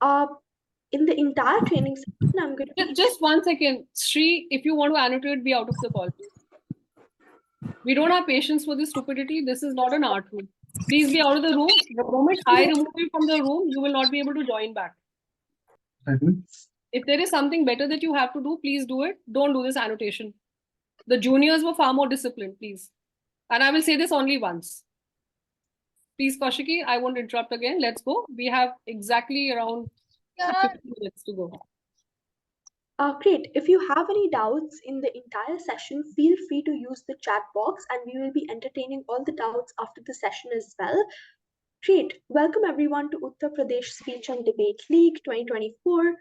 Uh, in the entire training session, I'm going to be... Just 1 second. Sri, if you want to annotate, be out of the call, please. We don't have patience for this stupidity. This is not an art room. Please be out of the room. The moment I remove you from the room, you will not be able to join back. If there is something better that you have to do, please do it. Don't do this annotation. The juniors were far more disciplined, please. And I will say this only once. Please, Kaushiki, I won't interrupt again. Let's go. We have exactly around 50 minutes to go. Great. If you have any doubts in the entire session, feel free to use the chat box and we will be entertaining all the doubts after the session as well. Great. Welcome everyone to Uttar Pradesh Speech and Debate League 2024.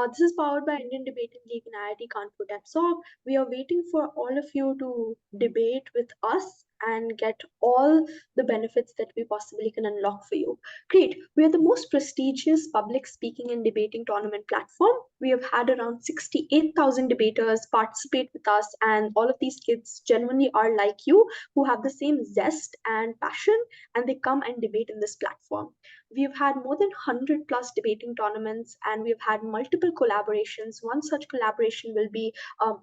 This is powered by Indian Debating League and IIT Kanpur DevSoc. We are waiting for all of you to debate with us and get all the benefits that we possibly can unlock for you. Great. We are the most prestigious public speaking and debating tournament platform. We have had around 68,000 debaters participate with us, and all of these kids genuinely are like you, who have the same zest and passion, and they come and debate in this platform. We've had more than 100 plus debating tournaments, and we've had multiple collaborations. One such collaboration will be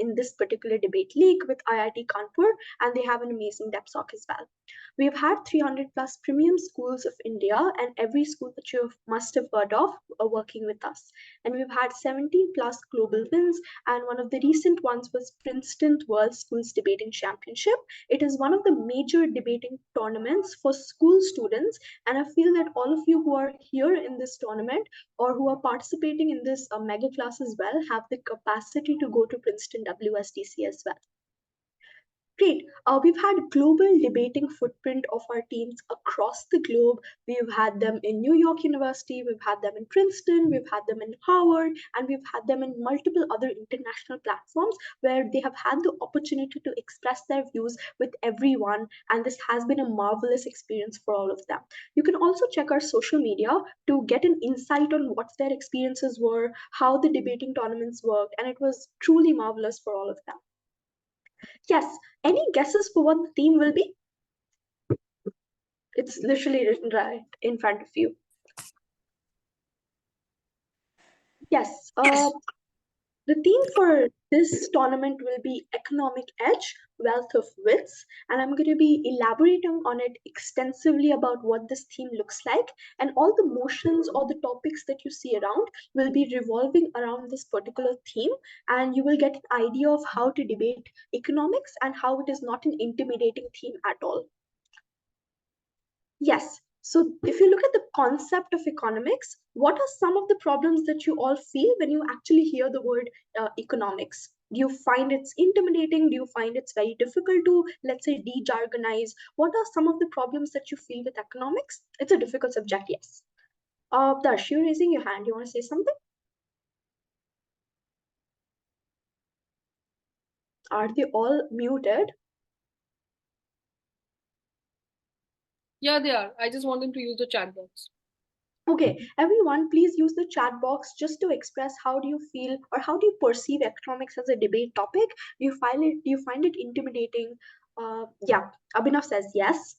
in this particular debate league with IIT Kanpur, and they have an amazing DepSoc as well. We've had 300 plus premium schools of India, and every school that you must have heard of are working with us. And we've had 70 plus global wins, and one of the recent ones was Princeton World Schools Debating Championship. It is one of the major debating tournaments for school students, and I feel that all of you who are here in this tournament or who are participating in this mega class as well have the capacity to go to Princeton WSDC as well. Great. We've had global debating footprint of our teams across the globe. We've had them in New York University, we've had them in Princeton, we've had them in Harvard, and we've had them in multiple other international platforms where they have had the opportunity to express their views with everyone. And this has been a marvelous experience for all of them. You can also check our social media to get an insight on what their experiences were, how the debating tournaments worked, and it was truly marvelous for all of them. Yes, any guesses for what the theme will be? It's literally written right in front of you. Yes, the theme for this tournament will be Economic Edge, Wealth of Wits, and I'm going to be elaborating on it extensively about what this theme looks like, and all the motions or the topics that you see around will be revolving around this particular theme, and you will get an idea of how to debate economics and how it is not an intimidating theme at all. Yes. So if you look at the concept of economics, what are some of the problems that you all feel when you actually hear the word economics? Do you find it's intimidating? Do you find it's very difficult to, let's say, de-jargonize? What are some of the problems that you feel with economics? It's a difficult subject, yes. Darsh, you're raising your hand. You want to say something? Are they all muted? Yeah, they are. I just want them to use the chat box. Okay, everyone, please use the chat box just to express how do you feel or how do you perceive economics as a debate topic? Do you find it intimidating? Yeah, Abhinav says yes.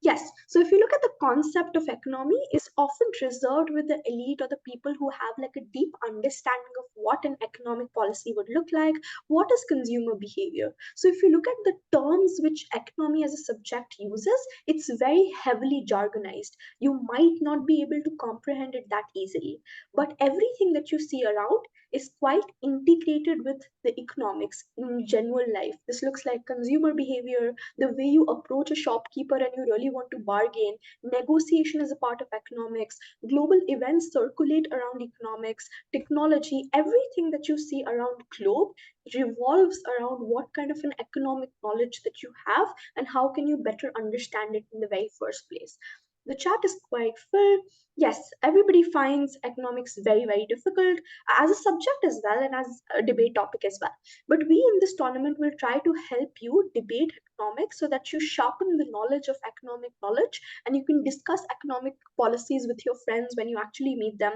Yes. So if you look at the concept of economy, is often reserved with the elite or the people who have like a deep understanding of what an economic policy would look like, what is consumer behavior. So if you look at the terms which economy as a subject uses, it's very heavily jargonized. You might not be able to comprehend it that easily. But everything that you see around is quite integrated with the economics in general life. This looks like consumer behavior, the way you approach a shopkeeper and you really want to bargain. Negotiation is a part of economics. Global events circulate around economics. Technology, everything that you see around globe revolves around what kind of an economic knowledge that you have and how can you better understand it in the very first place. The chat is quite full. Yes, everybody finds economics very, very difficult as a subject as well and as a debate topic as well. But we in this tournament will try to help you debate economics so that you sharpen the knowledge of economic knowledge and you can discuss economic policies with your friends when you actually meet them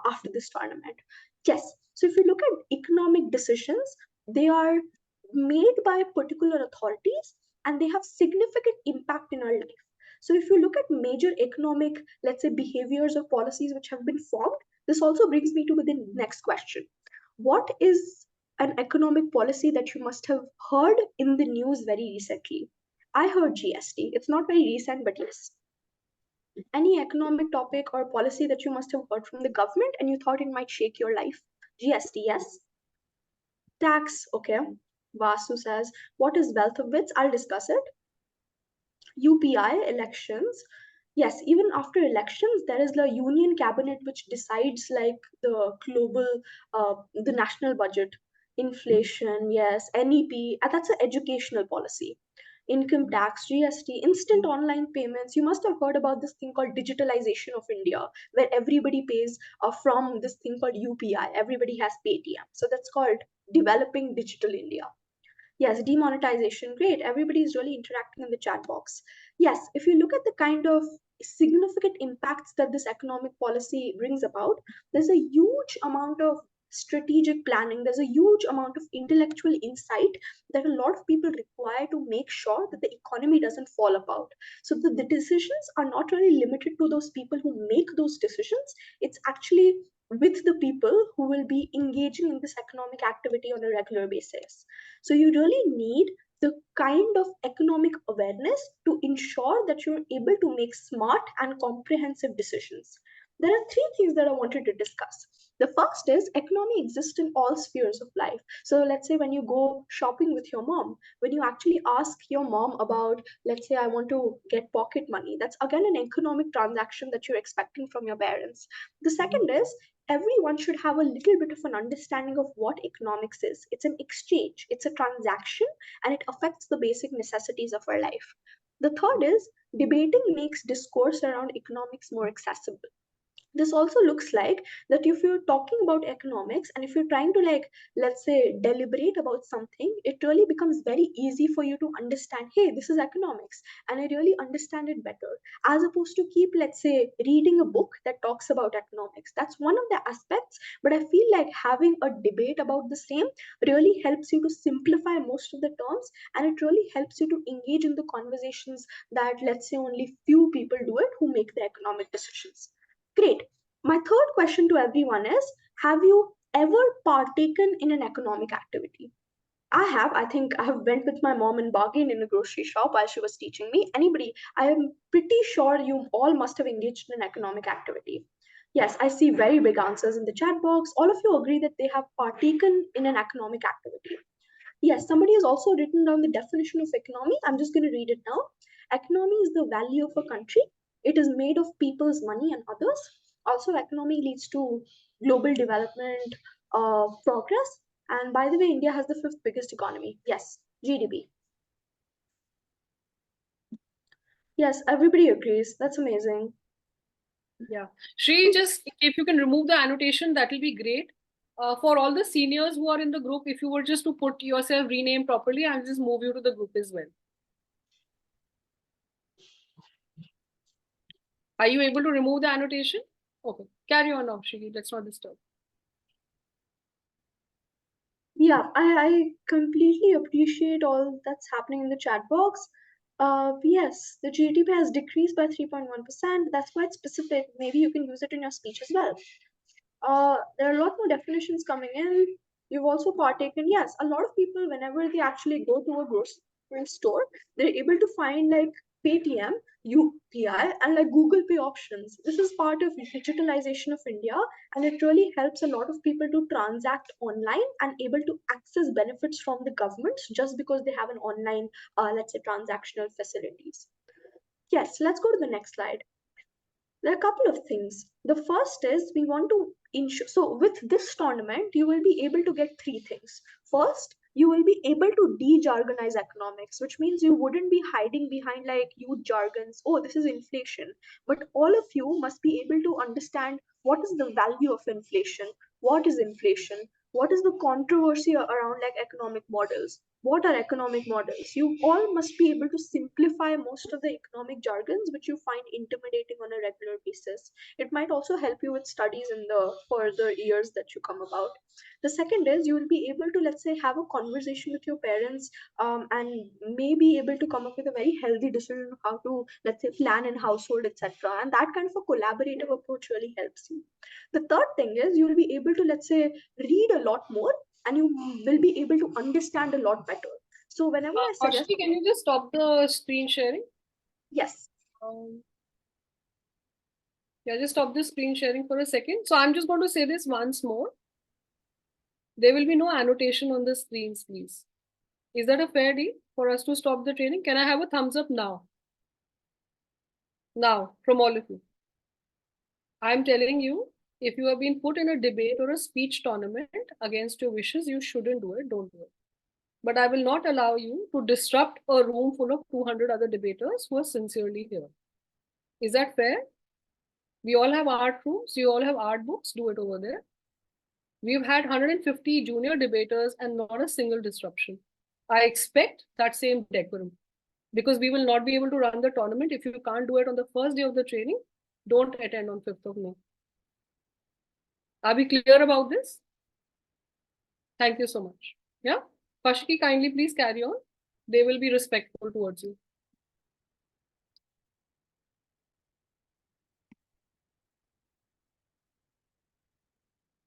after this tournament. Yes, so if you look at economic decisions, they are made by particular authorities and they have significant impact in our life. So if you look at major economic, let's say, behaviors or policies which have been formed, the This also brings me to the next question. What is an economic policy that you must have heard in the news very recently? I heard GST. It's not very recent, but yes. Any economic topic or policy that you must have heard from the government and you thought it might shake your life? GST, yes. Tax, okay. Vasu says, what is wealth of bits? I'll discuss it. UPI, elections. Yes, even after elections, there is the union cabinet which decides like the global, the national budget, inflation, yes, NEP, and that's an educational policy. Income tax, GST, instant online payments. You must have heard about this thing called digitalization of India, where everybody pays from this thing called UPI. Everybody has Paytm. So that's called developing digital India. Yes, demonetization, great. Everybody is really interacting in the chat box. Yes, if you look at the kind of significant impacts that this economic policy brings about, there's a huge amount of strategic planning, there's a huge amount of intellectual insight that a lot of people require to make sure that the economy doesn't fall apart. So the decisions are not really limited to those people who make those decisions, it's actually with the people who will be engaging in this economic activity on a regular basis. So you really need the kind of economic awareness to ensure that you're able to make smart and comprehensive decisions. There are three things that I wanted to discuss. The first is economy exists in all spheres of life. So let's say when you go shopping with your mom, when you actually ask your mom about, let's say I want to get pocket money, that's again an economic transaction that you're expecting from your parents. The second is everyone should have a little bit of an understanding of what economics is. It's an exchange, it's a transaction, and it affects the basic necessities of our life. The third is debating makes discourse around economics more accessible. This also looks like that if you're talking about economics and if you're trying to like, let's say, deliberate about something, it really becomes very easy for you to understand, hey, this is economics, and I really understand it better, as opposed to keep, let's say, reading a book that talks about economics. That's one of the aspects, but I feel like having a debate about the same really helps you to simplify most of the terms, and it really helps you to engage in the conversations that, let's say, only few people do it who make the economic decisions. Great. My third question to everyone is, have you ever partaken in an economic activity? I have. I think I have went with my mom and bargained in a grocery shop while she was teaching me. Anybody, I am pretty sure you all must have engaged in an economic activity. Yes, I see very big answers in the chat box. All of you agree that they have partaken in an economic activity. Yes, somebody has also written down the definition of economy. I'm just going to read it now. Economy is the value of a country. It is made of people's money and others. Also, economy leads to global development, progress. And by the way, India has the fifth biggest economy. Yes, GDP. Yes, everybody agrees. That's amazing. Yeah. Shri, just if you can remove the annotation, that will be great. For all the seniors who are in the group, if you were just to put yourself rename properly, I'll just move you to the group as well. Are you able to remove the annotation? Okay. Carry on now, Shri. Let's not disturb. Yeah, I completely appreciate all that's happening in the chat box. Yes, the GDP has decreased by 3.1%. That's quite specific. Maybe you can use it in your speech as well. There are a lot more definitions coming in. You've also partaken. Yes, a lot of people, whenever they actually go to a grocery store, they're able to find like Paytm, UPI, and like Google Pay options. This is part of digitalization of India, and it really helps a lot of people to transact online and able to access benefits from the governments just because they have an online, let's say, transactional facilities. Yes, let's go to the next slide. There are a couple of things. The first is we want to ensure, so with this tournament, you will be able to get three things. First, you will be able to de-jargonize economics, which means you wouldn't be hiding behind like huge jargons. Oh, this is inflation. But all of you must be able to understand what is the value of inflation, what is inflation, what is the controversy around like economic models, what are economic models. You all must be able to simplify most of the economic jargons which you find intimidating on a regular basis. It might also help you with studies in the further years that you come about. The second is you will be able to, let's say, have a conversation with your parents, and may be able to come up with a very healthy decision of how to, let's say, plan in household, etc. And that kind of a collaborative approach really helps you. The third thing is you will be able to, let's say, read a lot more, and you will be able to understand a lot better. So whenever I suggest, Kaushiki, can you just stop the screen sharing? yes, Yeah, just stop the screen sharing for a second. So I'm just going to say this once more. There will be no annotation on the screens, please. Is that a fair deal for us to stop the training? Can I have a thumbs up now? Now, from all of you. I'm telling you, if you have been put in a debate or a speech tournament against your wishes, you shouldn't do it. Don't do it. But I will not allow you to disrupt a room full of 200 other debaters who are sincerely here. Is that fair? We all have art rooms. You all have art books. Do it over there. We've had 150 junior debaters and not a single disruption. I expect that same decorum, because we will not be able to run the tournament. If you can't do it on the first day of the training, don't attend on 5th of May. Are we clear about this? Thank you so much. Yeah. Kaushiki, kindly please carry on. They will be respectful towards you.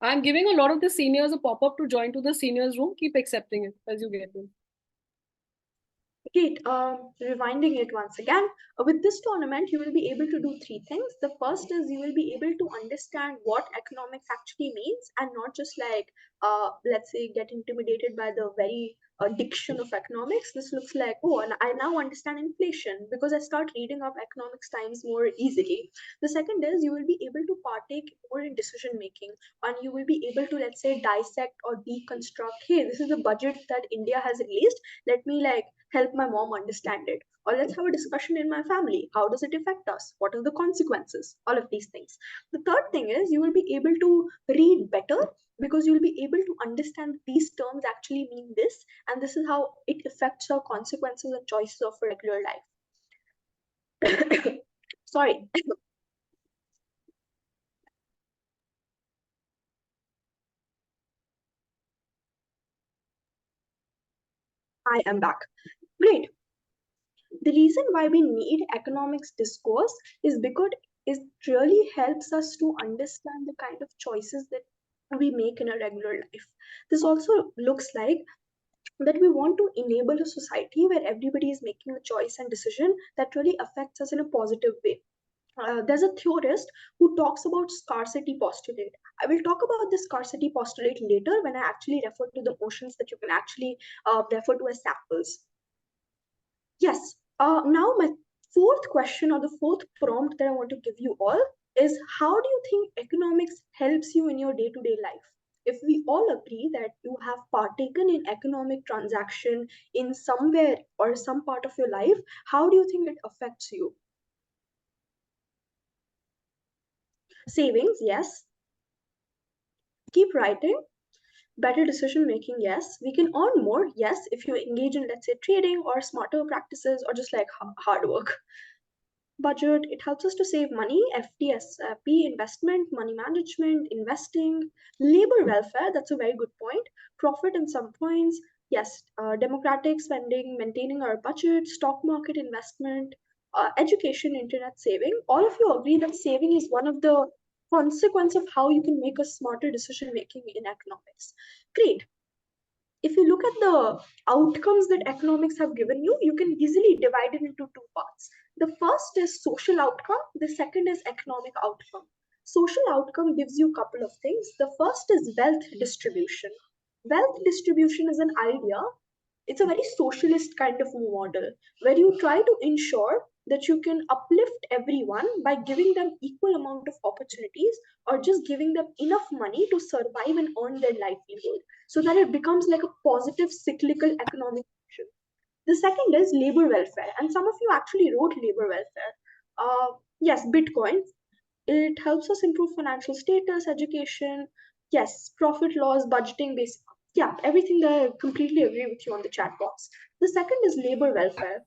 I'm giving a lot of the seniors a pop-up to join to the seniors room. Keep accepting it as you get in. Great. Rewinding it once again. With this tournament, you will be able to do three things. The first is you will be able to understand what economics actually means, and not just like, let's say, get intimidated by the very diction of economics. This looks like, oh, and I now understand inflation because I start reading up economics times more easily. The second is you will be able to partake more in decision making, and you will be able to, let's say, dissect or deconstruct. Hey, this is the budget that India has released. Let me like help my mom understand it, or let's have a discussion in my family. How does it affect us? What are the consequences? All of these things. The third thing is you will be able to read better, because you'll be able to understand these terms actually mean this, and this is how it affects our consequences and choices of regular life. Sorry. I am back. Great. The reason why we need economics discourse is because it really helps us to understand the kind of choices that we make in a regular life. This also looks like that we want to enable a society where everybody is making a choice and decision that really affects us in a positive way. There's a theorist who talks about scarcity postulate. I will talk about this scarcity postulate later when I actually refer to the motions that you can actually refer to as samples. Yes. Now my fourth question, or the fourth prompt that I want to give you all, is how do you think economics helps you in your day-to-day life? If we all agree that you have partaken in economic transaction in somewhere or some part of your life, how do you think it affects you? Savings, yes. Keep writing. Better decision making, yes. We can earn more, yes, if you engage in, let's say, trading or smarter practices, or just like hard work. Budget, it helps us to save money. FTSP, investment, money management, investing. Labor welfare, that's a very good point. Profit in some points, yes. Democratic spending, maintaining our budget, stock market investment, education, internet saving. All of you agree that saving is one of the consequence of how you can make a smarter decision making in economics. Great. If you look at the outcomes that economics have given you, you can easily divide it into two parts. The first is social outcome, the second is economic outcome. Social outcome gives you a couple of things. The first is wealth distribution. Wealth distribution is an idea. It's a very socialist kind of model where you try to ensure that you can uplift everyone by giving them equal amount of opportunities, or just giving them enough money to survive and earn their livelihood, so that it becomes like a positive cyclical economic action. The second is labor welfare, and some of you actually wrote labor welfare. Yes, Bitcoin. It helps us improve financial status, education. Yes, profit laws, budgeting, basic. Yeah, everything that I completely agree with you on the chat box. The second is labor welfare.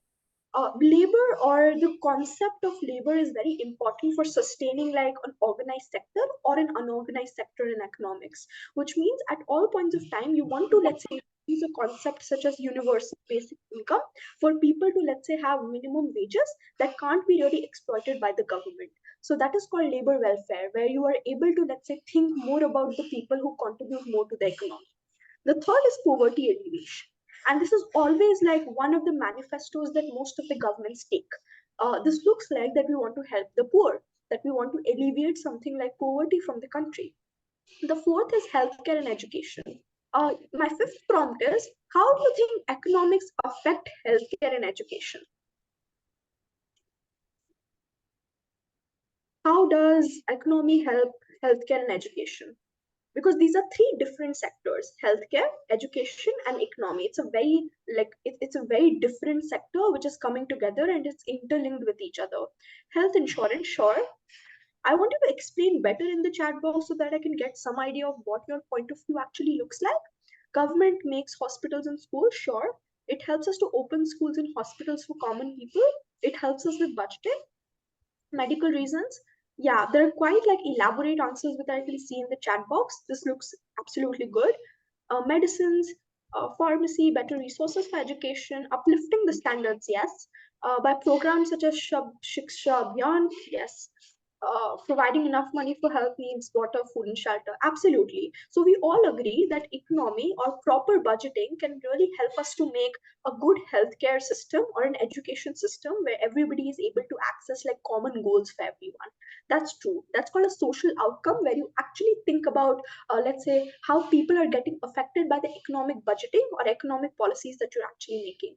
Labor or the concept of labor is very important for sustaining like an organized sector or an unorganized sector in economics, which means at all points of time you want to, let's say, use a concept such as universal basic income for people to, let's say, have minimum wages that can't be really exploited by the government. So that is called labor welfare, where you are able to, let's say, think more about the people who contribute more to the economy. The third is poverty alleviation. And this is always like one of the manifestos that most of the governments take. This looks like that we want to help the poor, that we want to alleviate something like poverty from the country. The fourth is healthcare and education. My fifth prompt is, how do you think economics affect healthcare and education? How does economy help healthcare and education? Because these are three different sectors: healthcare, education, and economy. It's a very it's a very different sector which is coming together and it's interlinked with each other. Health insurance, sure. I want you to explain better in the chat box so that I can get some idea of what your point of view actually looks like. Government makes hospitals and schools, sure. It helps us to open schools and hospitals for common people. It helps us with budgeting. Medical reasons, yeah, there are quite like elaborate answers which I can see in the chat box. This looks absolutely good. Medicines, pharmacy, better resources for education, uplifting the standards, yes. By programs such as Shiksha Abhiyan, yes. Providing enough money for health needs, water, food, and shelter. Absolutely. So we all agree that economy or proper budgeting can really help us to make a good healthcare system or an education system where everybody is able to access like common goals for everyone. That's true. That's called a social outcome, where you actually think about, let's say, how people are getting affected by the economic budgeting or economic policies that you're actually making.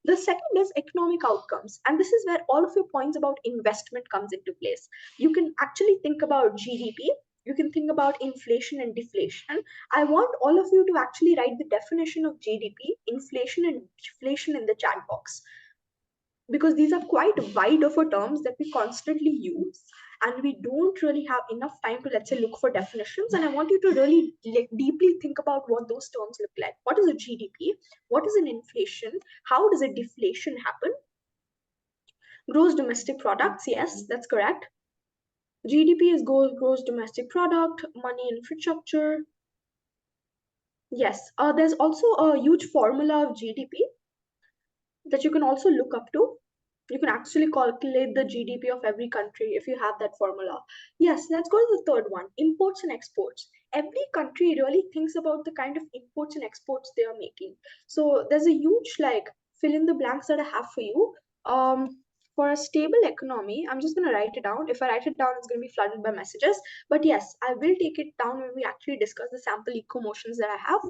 The second is economic outcomes, and this is where all of your points about investment comes into place. You can actually think about GDP, you can think about inflation and deflation. I want all of you to actually write the definition of GDP, inflation, and deflation in the chat box, because these are quite wide of a terms that we constantly use, and we don't really have enough time to, let's say, look for definitions. And I want you to really like, deeply think about what those terms look like. What is a GDP? What is an inflation? How does a deflation happen? Gross domestic products, yes, that's correct. GDP is gross domestic product, money infrastructure. Yes, there's also a huge formula of GDP that you can also look up to. You can actually calculate the GDP of every country if you have that formula. Yes, let's go to the third one: imports and exports. Every country really thinks about the kind of imports and exports they are making. So there's a huge like fill in the blanks that I have for you. For a stable economy, I'm just going to write it down. If I write it down, it's going to be flooded by messages. But yes, I will take it down when we actually discuss the sample eco motions that I have.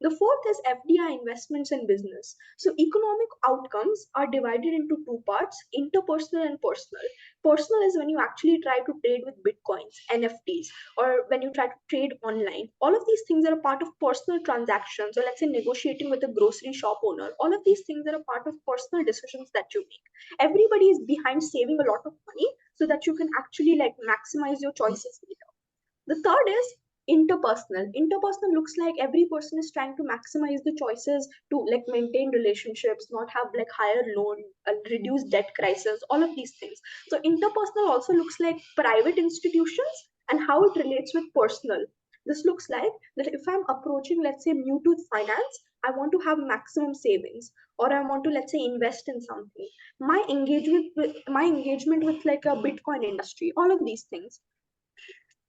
The fourth is FDI, investments and business. So economic outcomes are divided into two parts: interpersonal and personal. Personal is when you actually try to trade with Bitcoins, NFTs, or when you try to trade online. All of these things are a part of personal transactions, or let's say negotiating with a grocery shop owner. All of these things are a part of personal decisions that you make. Everybody is behind saving a lot of money so that you can actually like maximize your choices later. The third is interpersonal. Interpersonal looks like every person is trying to maximize the choices to like maintain relationships, not have like higher loan, reduce debt crisis, all of these things. So interpersonal also looks like private institutions and how it relates with personal. This looks like that if I'm approaching, let's say, Mutooth Finance, I want to have maximum savings, or I want to, let's say, invest in something. My engagement with like a Bitcoin industry, all of these things.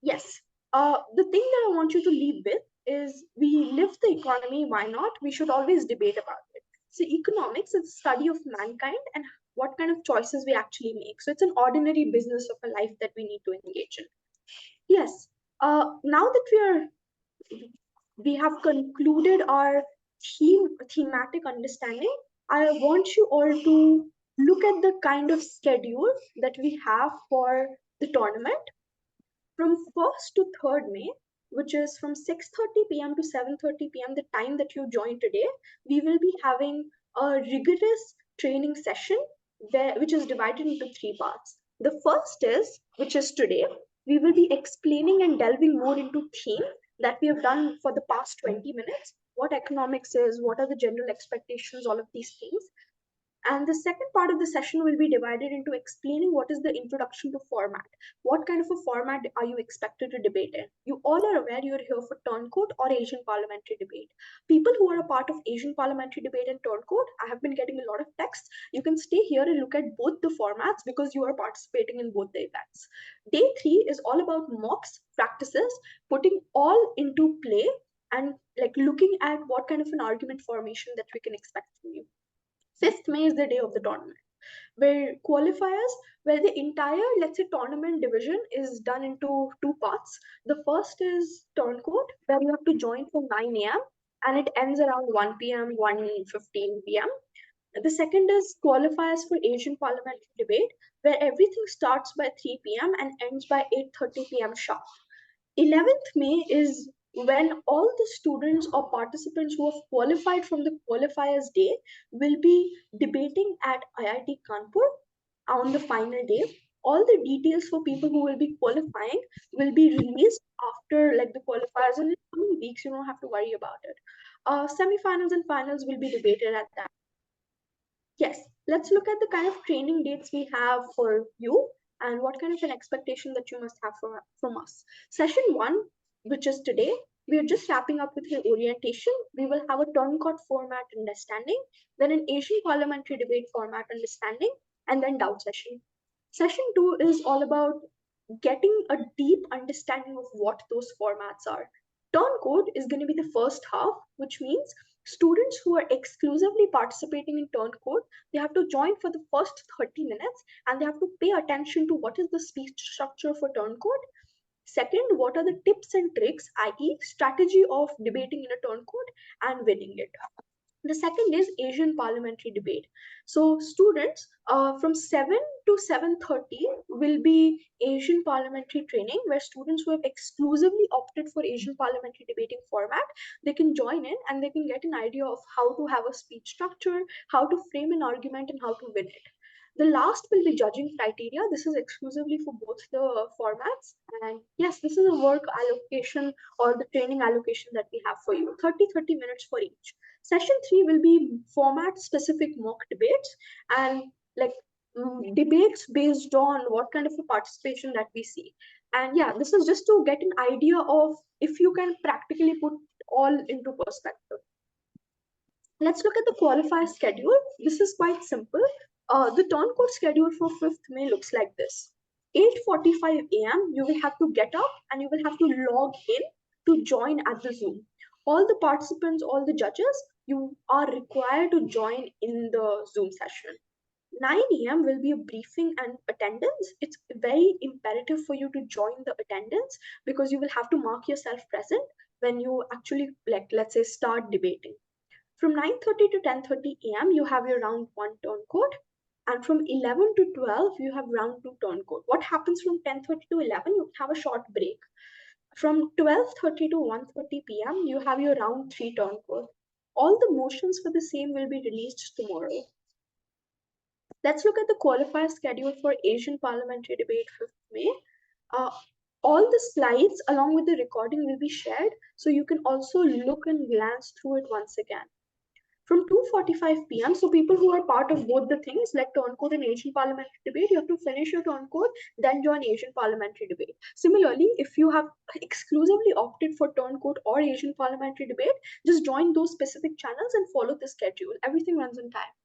Yes. The thing that I want you to leave with is, we live the economy, why not? We should always debate about it. So, economics is the study of mankind and what kind of choices we actually make. So, it's an ordinary business of a life that we need to engage in. Yes. Now that we have concluded our thematic understanding, I want you all to look at the kind of schedule that we have for the tournament. From 1st to 3rd May, which is from 6:30 p.m. to 7:30 p.m., the time that you joined today, we will be having a rigorous training session which is divided into three parts. The first is, which is today, we will be explaining and delving more into theme that we have done for the past 20 minutes. What economics is, what are the general expectations, all of these things. And the second part of the session will be divided into explaining what is the introduction to format. What kind of a format are you expected to debate in? You all are aware you're here for Turncoat or Asian Parliamentary Debate. People who are a part of Asian Parliamentary Debate and Turncoat, I have been getting a lot of texts. You can stay here and look at both the formats because you are participating in both the events. Day 3 is all about mocks, practices, putting all into play and like looking at what kind of an argument formation that we can expect from you. 5th May is the day of the tournament, where qualifiers, where the entire, let's say, tournament division is done into two parts. The first is Turncoat, where you have to join from 9 a.m. and it ends around 1 p.m., 1:15 p.m. The second is qualifiers for Asian Parliamentary Debate, where everything starts by 3 p.m. and ends by 8:30 p.m. sharp. 11th May is when all the students or participants who have qualified from the qualifiers day will be debating at IIT Kanpur on the final day. All the details for people who will be qualifying will be released after like the qualifiers in the coming weeks. You don't have to worry about it. Semi-finals and finals will be debated at that. Yes, let's look at the kind of training dates we have for you and what kind of an expectation that you must have from us. Session 1, which is today, we are just wrapping up with your orientation. We will have a Turncoat format understanding, then an Asian Parliamentary Debate format understanding, and then doubt session. Session 2 is all about getting a deep understanding of what those formats are. Turncoat is going to be the first half, which means students who are exclusively participating in Turncoat, they have to join for the first 30 minutes and they have to pay attention to what is the speech structure for Turncoat. Second, what are the tips and tricks, i.e., strategy of debating in a Turncoat and winning it. The second is Asian Parliamentary Debate. So students from 7 to 7:30 will be Asian Parliamentary Training, where students who have exclusively opted for Asian Parliamentary Debating format, they can join in and they can get an idea of how to have a speech structure, how to frame an argument, and how to win it. The last will be judging criteria. This is exclusively for both the formats. And yes, this is a work allocation or the training allocation that we have for you, 30 minutes for each. Session 3 will be format specific mock debates and like debates based on what kind of a participation that we see. And yeah, this is just to get an idea of if you can practically put all into perspective. Let's look at the qualifier schedule. This is quite simple. The Turncoat schedule for 5th May looks like this. 8:45 a.m. you will have to get up and you will have to log in to join at the Zoom. All the participants, all the judges, you are required to join in the Zoom session. 9 a.m. will be a briefing and attendance. It's very imperative for you to join the attendance because you will have to mark yourself present when you actually, like, let's say, start debating. From 9:30 to 10:30 a.m., you have your round 1 Turncoat. And from 11 to 12, you have round 2 Turncoat. What happens from 10:30 to 11? You have a short break. From 12:30 to 1:30 p.m., you have your round 3 Turncoat. All the motions for the same will be released tomorrow. Let's look at the qualifier schedule for Asian Parliamentary Debate 5th May. All the slides along with the recording will be shared, so you can also look and glance through it once again. From 2:45 p.m., so people who are part of both the things, like Turncoat and Asian Parliamentary Debate, you have to finish your Turncoat, then join Asian Parliamentary Debate. Similarly, if you have exclusively opted for Turncoat or Asian Parliamentary Debate, just join those specific channels and follow the schedule. Everything runs on time.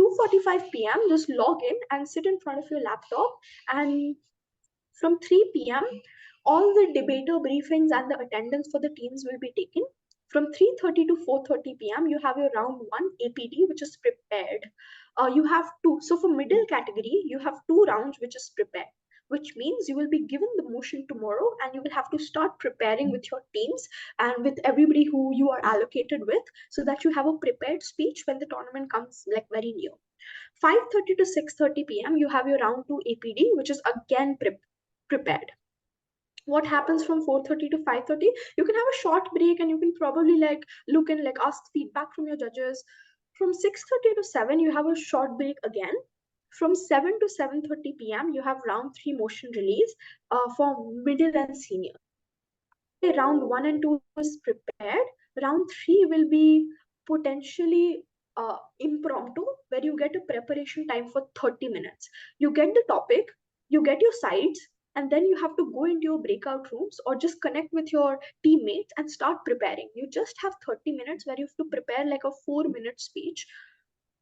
2:45 p.m., just log in and sit in front of your laptop, and from 3 p.m., all the debater briefings and the attendance for the teams will be taken. From 3:30 to 4:30 p.m., you have your round 1 APD, which is prepared. You have two. So for middle category, you have 2 rounds, which is prepared, which means you will be given the motion tomorrow and you will have to start preparing with your teams and with everybody who you are allocated with so that you have a prepared speech when the tournament comes like very near. 5:30 to 6:30 p.m., you have your round 2 APD, which is again prepared. What happens from 4:30 to 5:30? You can have a short break and you can probably like look and like ask feedback from your judges. From 6:30 to 7, you have a short break again. From 7 to 7:30 p.m., you have round 3 motion release for middle and senior. Round 1 and 2 is prepared. Round 3 will be potentially impromptu, where you get a preparation time for 30 minutes. You get the topic, you get your sides, and then you have to go into your breakout rooms or just connect with your teammates and start preparing. You just have 30 minutes where you have to prepare like a 4-minute speech.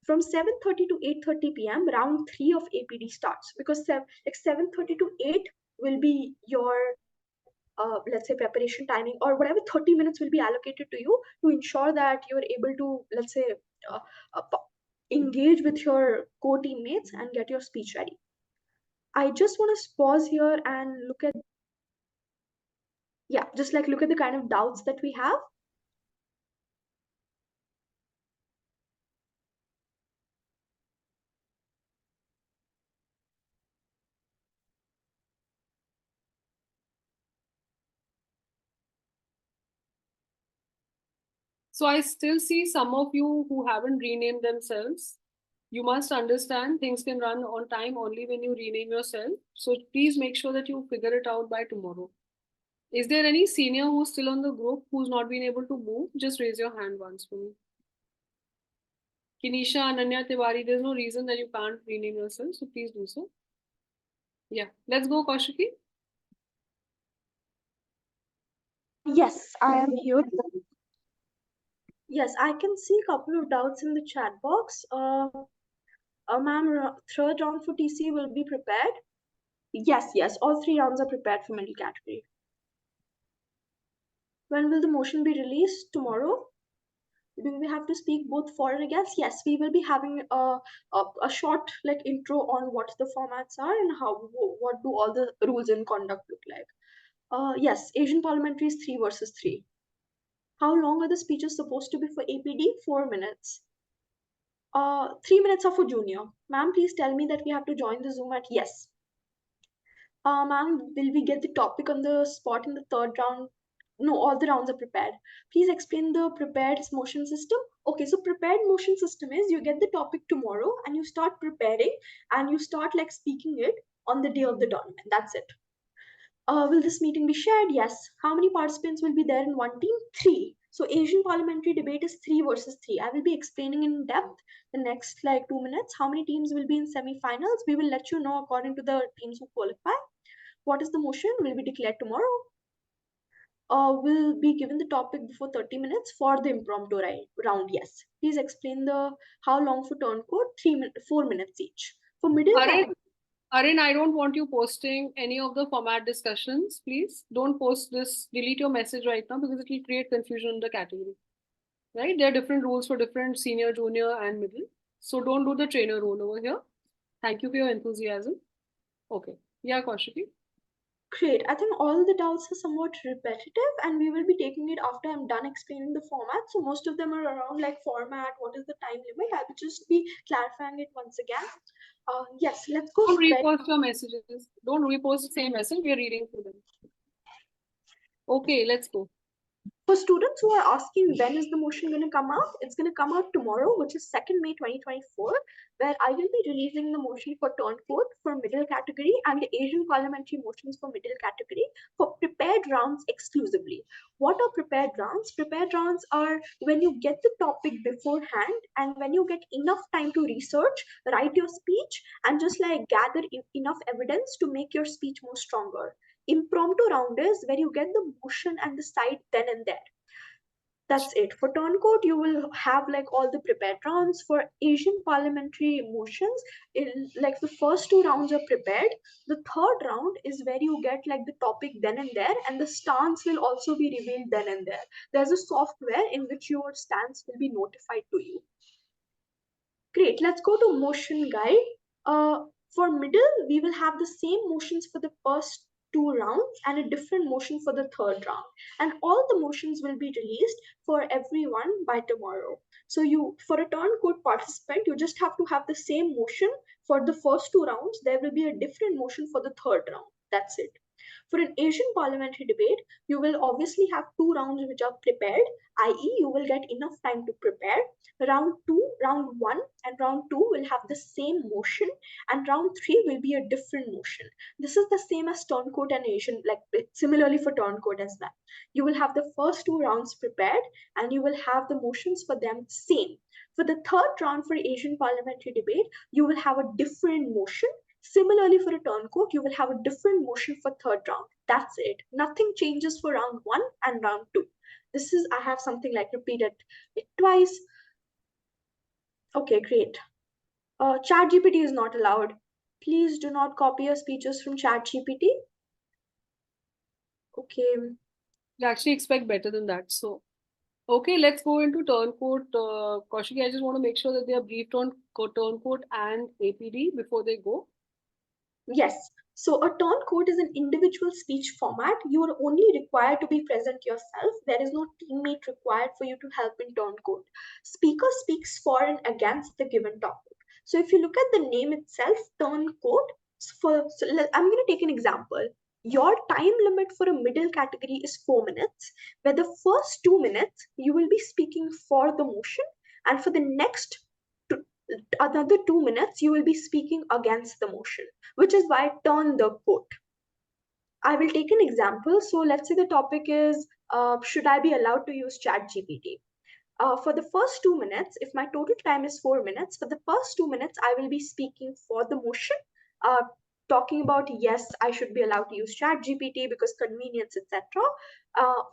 From 7:30 to 8:30 p.m., round 3 of APD starts, because like 7:30 to 8 will be your let's say preparation timing, or whatever 30 minutes will be allocated to you to ensure that you're able to, let's say, uh, uh, engage with your co-teammates and get your speech ready. I just want to pause here and look at, yeah, just like look at the kind of doubts that we have. So I still see some of you who haven't renamed themselves. You must understand things can run on time only when you rename yourself. So please make sure that you figure it out by tomorrow. Is there any senior who's still on the group who's not been able to move? Just raise your hand once for me. Kinisha, Ananya, Tiwari, there's no reason that you can't rename yourself, so please do so. Yeah, let's go, Kaushiki. Yes, I am here. Yes, I can see a couple of doubts in the chat box. Ma'am, third round for TC will be prepared. Yes, all 3 rounds are prepared for middle category. When will the motion be released? Tomorrow? Do we have to speak both for and against? Yes, we will be having a short like intro on what the formats are and what do all the rules and conduct look like. Yes, Asian parliamentary is 3 versus 3. How long are the speeches supposed to be for APD? 4 minutes. 3 minutes are for junior. Ma'am, please tell me that we have to join the Zoom at yes. Ma'am, will we get the topic on the spot in the third round? No, all the rounds are prepared. Please explain the prepared motion system. Okay, so prepared motion system is you get the topic tomorrow and you start preparing and you start like speaking it on the day of the tournament. That's it. Will this meeting be shared? Yes. How many participants will be there in one team? 3. So Asian parliamentary debate is 3 versus 3. I will be explaining in depth the next like 2 minutes. How many teams will be in semi-finals? We will let you know according to the teams who qualify. What is the motion? Will be declared tomorrow. Will be given the topic before 30 minutes for the impromptu round. Yes. Please explain the how long for turncoat. 4 minutes each. For middle category. Arin, I don't want you posting any of the format discussions, please. Don't post this, delete your message right now because it will create confusion in the category. Right? There are different rules for different senior, junior, and middle. So don't do the trainer role over here. Thank you for your enthusiasm. Okay. Yeah, Kaushiki. Great. I think all the doubts are somewhat repetitive and we will be taking it after I'm done explaining the format. So most of them are around like format, what is the time limit. I will just be clarifying it once again. Yes, let's go. Don't repost your messages. Don't repost the same message. We are reading through them. Okay, let's go. For students who are asking when is the motion going to come out, it's going to come out tomorrow, which is 2nd May 2024, where I will be releasing the motion for turncoat for middle category and the Asian parliamentary motions for middle category for prepared rounds exclusively. What are prepared rounds? Prepared rounds are when you get the topic beforehand and when you get enough time to research, write your speech, and just like gather enough evidence to make your speech more stronger. Impromptu round is where you get the motion and the side then and there. That's it. For turncoat, you will have like all the prepared rounds. For Asian parliamentary motions, like the first 2 rounds are prepared. The third round is where you get like the topic then and there, and the stance will also be revealed then and there. There's a software in which your stance will be notified to you. Great. Let's go to motion guide. For middle, we will have the same motions for the first 2 rounds and a different motion for the third round. And all the motions will be released for everyone by tomorrow. So for a turncoat participant, you just have to have the same motion for the first 2 rounds. There will be a different motion for the third round. That's it. For an Asian parliamentary debate, you will obviously have two rounds which are prepared, i.e., you will get enough time to prepare. Round one, and round two will have the same motion, and round three will be a different motion. This is the same as turncoat and Asian, like similarly for turncoat as well. You will have the first two rounds prepared, and you will have the motions for them same. For the third round for Asian parliamentary debate, you will have a different motion. Similarly, for a turncoat, you will have a different motion for third round. That's it. Nothing changes for round one and round two. This is, I have something like repeated it twice. Okay, great. ChatGPT is not allowed. Please do not copy your speeches from ChatGPT. Okay. You actually expect better than that. So, okay, let's go into turncoat. Kaushiki, I just want to make sure that they are briefed on turncoat and APD before they go. Yes. So a turncoat is an individual speech format. You are only required to be present yourself. There is no teammate required for you to help in turncoat. Speaker speaks for and against the given topic. So if you look at the name itself, turncoat, I'm going to take an example. Your time limit for a middle category is 4 minutes, where the first 2 minutes you will be speaking for the motion, and for the next another 2 minutes you will be speaking against the motion, which is why turn the quote. I will take an example. So let's say the topic is should I be allowed to use ChatGPT? For the first 2 minutes, if my total time is 4 minutes, for the first 2 minutes, I will be speaking for the motion, uh, talking about yes, I should be allowed to use ChatGPT because convenience, etc.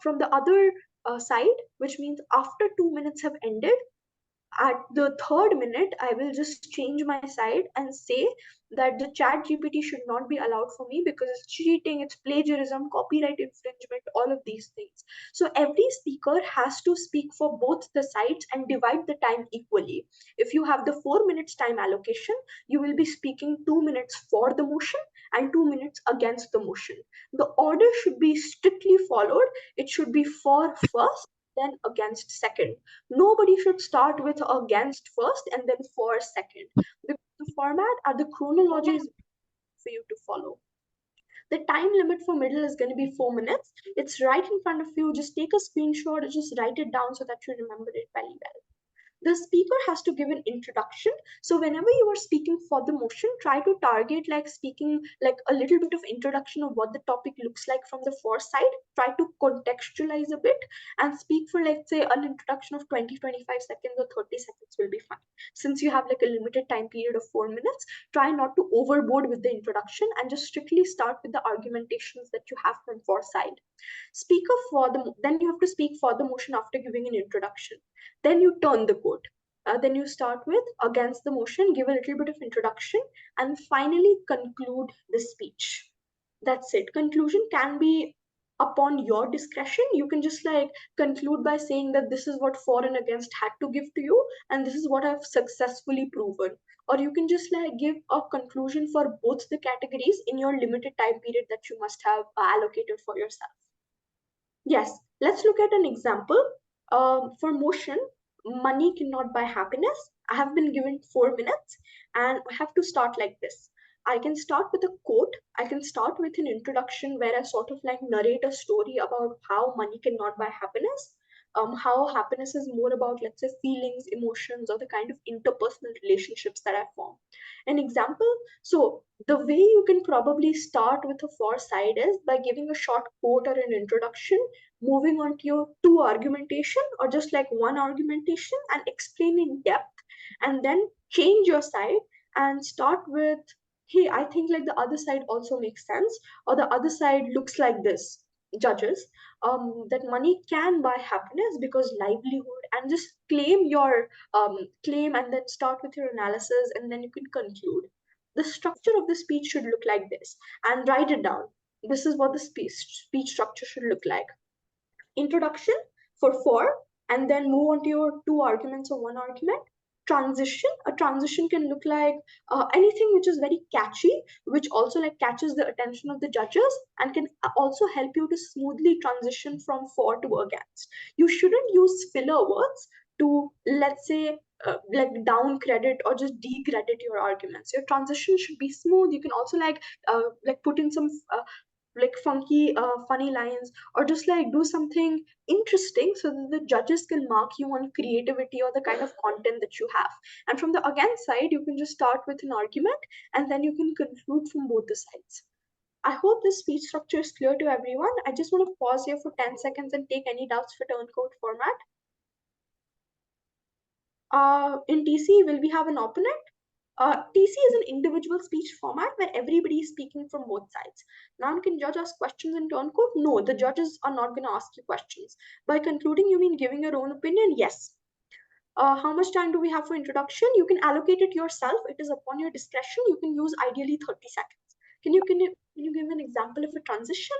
From the other side, which means after 2 minutes have ended, at the third minute, I will just change my side and say that the chat GPT should not be allowed for me because it's cheating, it's plagiarism, copyright infringement, all of these things. So every speaker has to speak for both the sides and divide the time equally. If you have the 4 minutes time allocation, you will be speaking 2 minutes for the motion and 2 minutes against the motion. The order should be strictly followed. It should be for first, then against second. Nobody should start with against first and then for second. Because the format or the chronology is for you to follow. The time limit for middle is going to be 4 minutes. It's right in front of you. Just take a screenshot or just write it down so that you remember it very well. The speaker has to give an introduction. So whenever you are speaking for the motion, try to target like speaking like a little bit of introduction of what the topic looks like from the for side. Try to contextualize a bit and speak for, let's say, an introduction of 20-25 seconds or 30 seconds will be fine. Since you have like a limited time period of 4 minutes, try not to overboard with the introduction and just strictly start with the argumentations that you have from for side. Speaker for the, then you have to speak for the motion after giving an introduction. Then you turn the quote. Then you start with against the motion, give a little bit of introduction, and finally conclude the speech. That's it. Conclusion can be upon your discretion. You can just like conclude by saying that this is what for and against had to give to you, and this is what I've successfully proven. Or you can just like give a conclusion for both the categories in your limited time period that you must have allocated for yourself. Yes, let's look at an example. For motion, money cannot buy happiness. I have been given 4 minutes and I have to start like this. I can start with a quote. I can start with an introduction where I sort of like narrate a story about how money cannot buy happiness. How happiness is more about, let's say, feelings, emotions, or the kind of interpersonal relationships that I form. An example, so the way you can probably start with a for side is by giving a short quote or an introduction, moving on to your two argumentation or just like one argumentation and explain in depth, and then change your side and start with, hey, I think like the other side also makes sense, or the other side looks like this, judges, that money can buy happiness because livelihood, and just claim your claim and then start with your analysis and then you can conclude. The structure of the speech should look like this, and write it down. This is what the speech structure should look like. Introduction for four, and then move on to your two arguments or one argument. Transition, a transition can look like anything which is very catchy, which also like catches the attention of the judges and can also help you to smoothly transition from for to against. You shouldn't use filler words to, let's say, like down credit or just decredit your arguments. Your transition should be smooth. You can also like put in some like funky, funny lines, or just like do something interesting so that the judges can mark you on creativity or the kind of content that you have. And from the against side, you can just start with an argument and then you can conclude from both the sides. I hope this speech structure is clear to everyone. I just want to pause here for 10 seconds and take any doubts for turncoat format. In TC, will we have an opponent? TC is an individual speech format where everybody is speaking from both sides. Now, can judge ask questions in turncoat? No, the judges are not going to ask you questions. By concluding, you mean giving your own opinion? Yes. How much time do we have for introduction? You can allocate it yourself. It is upon your discretion. You can use ideally 30 seconds. Can you give an example of a transition?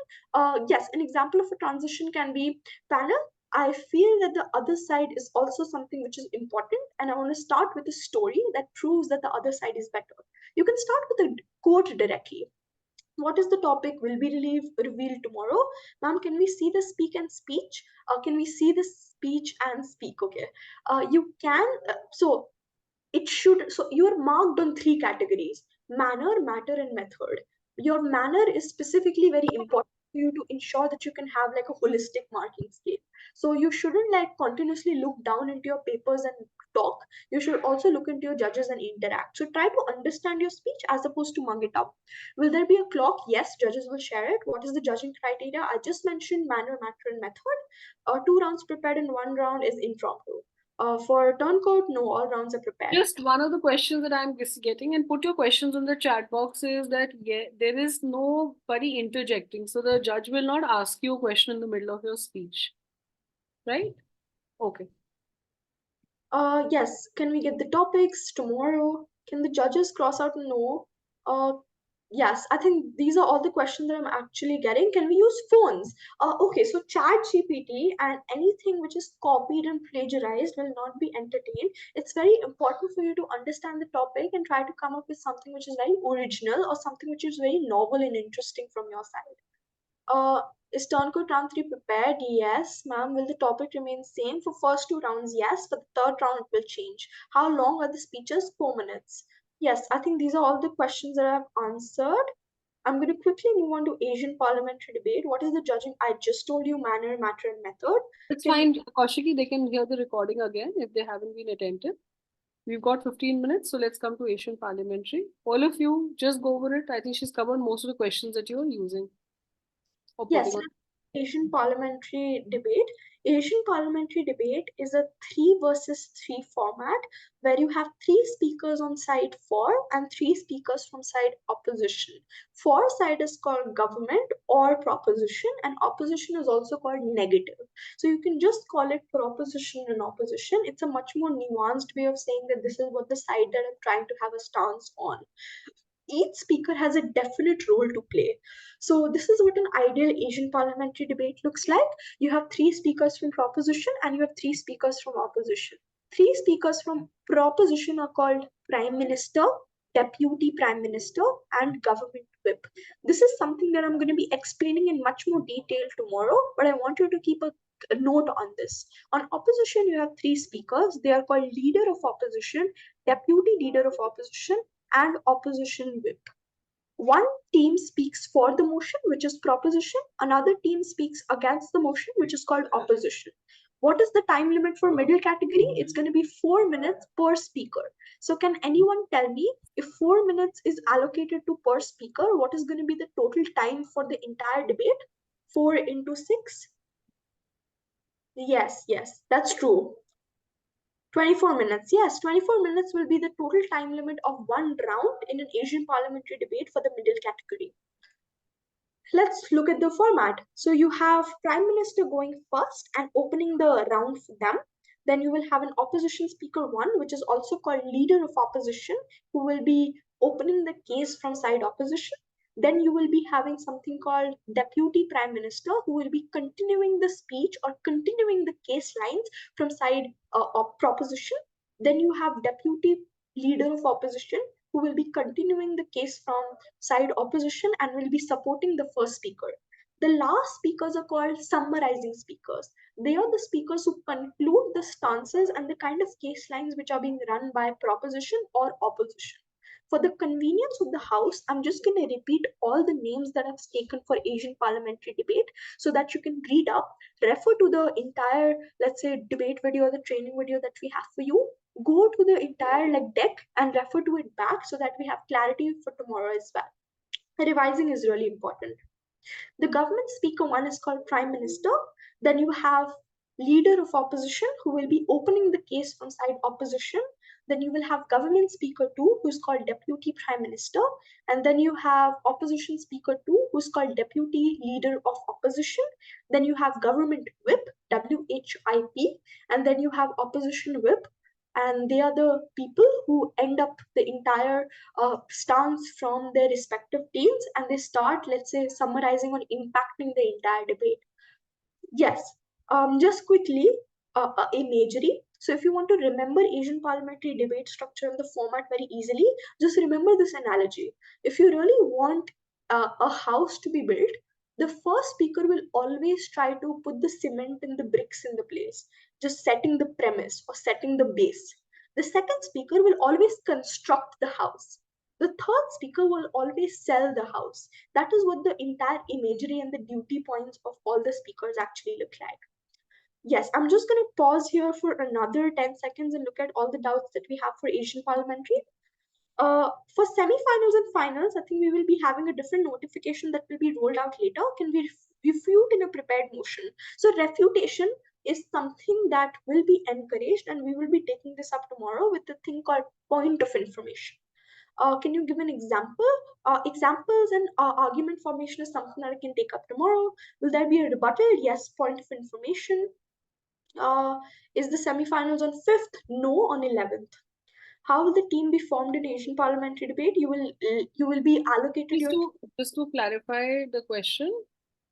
Yes, an example of a transition can be panel. I feel that the other side is also something which is important, and I want to start with a story that proves that the other side is better. You can start with a quote directly. What is the topic will be revealed tomorrow. Ma'am, can we see the speak and speech? Can we see the speech and speak? Okay. You can, so it should, so you're marked on three categories: manner, matter, and method. Your manner is specifically very important for you to ensure that you can have like a holistic marking scale. So you shouldn't like continuously look down into your papers and talk. You should also look into your judges and interact. So try to understand your speech as opposed to mug it up. Will there be a clock? Yes, judges will share it. What is the judging criteria? I just mentioned manner, matter, and method. 2 rounds prepared and 1 round is impromptu. For turncoat, no, all rounds are prepared. Just one of the questions that I'm getting, and put your questions in the chat box, is that there is nobody interjecting. So the judge will not ask you a question in the middle of your speech. Right? Okay. Yes, can we get the topics tomorrow? Can the judges cross out no? Yes, I think these are all the questions that I'm actually getting. Can we use phones? Okay, so Chat GPT and anything which is copied and plagiarized will not be entertained. It's very important for you to understand the topic and try to come up with something which is very original or something which is very novel and interesting from your side. Is turncoat round 3 prepared? Yes, ma'am. Will the topic remain same for first 2 rounds? Yes, for the third round it will change. How long are the speeches? 4 minutes. Yes, I think these are all the questions that I've answered. I'm going to quickly move on to Asian parliamentary debate. What is the judging? I just told you manner, matter, and method. It's fine, Kaushiki. They can hear the recording again if they haven't been attentive. We've got 15 minutes, so let's come to Asian parliamentary. All of you, just go over it. I think she's covered most of the questions that you're using. Yes, Asian parliamentary debate. Asian parliamentary debate is a 3 versus 3 format where you have 3 speakers on side for and 3 speakers from side opposition. For side is called government or proposition, and opposition is also called negative. So you can just call it proposition and opposition. It's a much more nuanced way of saying that this is what the side that I'm trying to have a stance on. Each speaker has a definite role to play. So this is what an ideal Asian parliamentary debate looks like. You have 3 speakers from proposition and you have 3 speakers from opposition. 3 speakers from proposition are called Prime Minister, Deputy Prime Minister, and Government Whip. This is something that I'm going to be explaining in much more detail tomorrow, but I want you to keep a note on this. On opposition, you have 3 speakers. They are called Leader of Opposition, Deputy Leader of Opposition, and Opposition Whip. One team speaks for the motion, which is proposition. Another team speaks against the motion, which is called opposition. What is the time limit for middle category? It's going to be 4 minutes per speaker. So can anyone tell me, if 4 minutes is allocated to per speaker, what is going to be the total time for the entire debate? 4 into 6? Yes, that's true. 24 minutes. Yes, 24 minutes will be the total time limit of one round in an Asian parliamentary debate for the middle category. Let's look at the format. So you have Prime Minister going first and opening the round for them. Then you will have an opposition speaker 1, which is also called Leader of Opposition, who will be opening the case from side opposition. Then you will be having something called Deputy Prime Minister, who will be continuing the speech or continuing the case lines from side of proposition. Then you have Deputy Leader of Opposition, who will be continuing the case from side opposition and will be supporting the first speaker. The last speakers are called summarizing speakers. They are the speakers who conclude the stances and the kind of case lines which are being run by proposition or opposition. For the convenience of the House, I'm just going to repeat all the names that I've taken for Asian parliamentary debate so that you can read up, refer to the entire, let's say, debate video or the training video that we have for you. Go to the entire deck and refer to it back so that we have clarity for tomorrow as well. Revising is really important. The government speaker one is called Prime Minister. Then you have Leader of Opposition who will be opening the case from side opposition. Then you will have Government Speaker two who's called Deputy Prime Minister. And then you have Opposition Speaker two who's called Deputy Leader of Opposition. Then you have Government Whip, WHIP. And then you have Opposition Whip, and they are the people who end up the entire stance from their respective teams, and they start, let's say, summarizing or impacting the entire debate. Yes, just quickly, imagery. So if you want to remember Asian parliamentary debate structure and the format very easily, just remember this analogy. If you really want a house to be built, the first speaker will always try to put the cement and the bricks in the place, just setting the premise or setting the base. The second speaker will always construct the house. The third speaker will always sell the house. That is what the entire imagery and the duty points of all the speakers actually look like. Yes, I'm just going to pause here for another 10 seconds and look at all the doubts that we have for Asian parliamentary. For semi-finals and finals, I think we will be having a different notification that will be rolled out later. Can we refute in a prepared motion? So refutation is something that will be encouraged, and we will be taking this up tomorrow with a thing called point of information. Can you give an example? Examples and argument formation is something that I can take up tomorrow. Will there be a rebuttal? Yes, point of information. Is the semi-finals on 5th? No, on 11th. How will the team be formed in Asian parliamentary debate? You will be allocated just to clarify the question,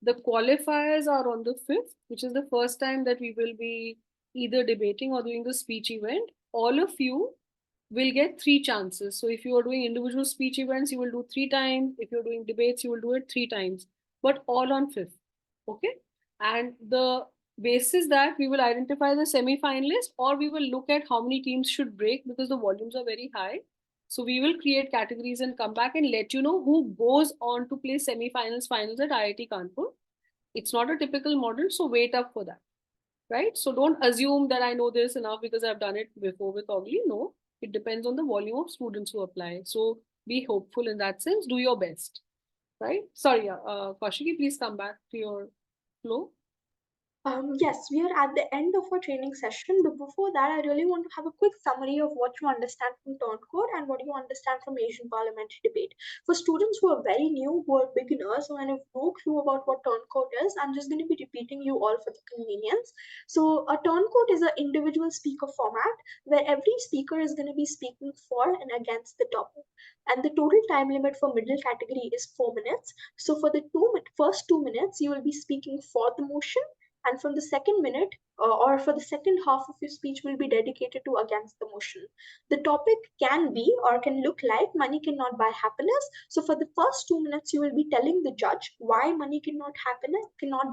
the qualifiers are on the 5th, which is the first time that we will be either debating or doing the speech event. All of you will get 3 chances. So if you are doing individual speech events, you will do 3 times. If you're doing debates, you will do it 3 times, but all on 5th. Okay. And the basis that we will identify the semi-finalist, or we will look at how many teams should break because the volumes are very high. So we will create categories and come back and let you know who goes on to play semi-finals, finals at IIT Kanpur. It's not a typical model, so wait up for that, right? So don't assume that I know this enough because I've done it before with Ogly. No, it depends on the volume of students who apply. So be hopeful in that sense. Do your best, right? Sorry, Kaushiki, please come back to your flow. Yes, we are at the end of our training session, but before that, I really want to have a quick summary of what you understand from Turncode and what you understand from Asian parliamentary debate. For students who are very new, who are beginners, who have no clue about what Turncode is, I'm just going to be repeating you all for the convenience. So a Turncode is an individual speaker format where every speaker is going to be speaking for and against the topic. And the total time limit for middle category is 4 minutes. So for the first 2 minutes, you will be speaking for the motion, and from the second minute or for the second half of your speech will be dedicated to against the motion. The topic can be or can look like money cannot buy happiness. So for the first 2 minutes, you will be telling the judge why money cannot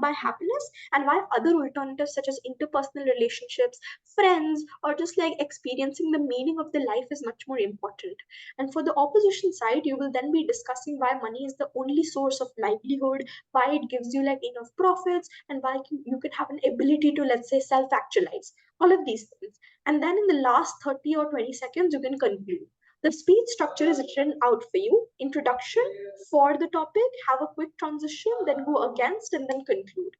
buy happiness, and why other alternatives such as interpersonal relationships, friends, or just like experiencing the meaning of the life is much more important. And for the opposition side, you will then be discussing why money is the only source of livelihood, why it gives you enough profits, and why you can have an ability to, let's say, self-actualize, all of these things. And then in the last 30 or 20 seconds, you can conclude. The speech structure is written out for you: introduction for the topic, have a quick transition, then go against, and then conclude.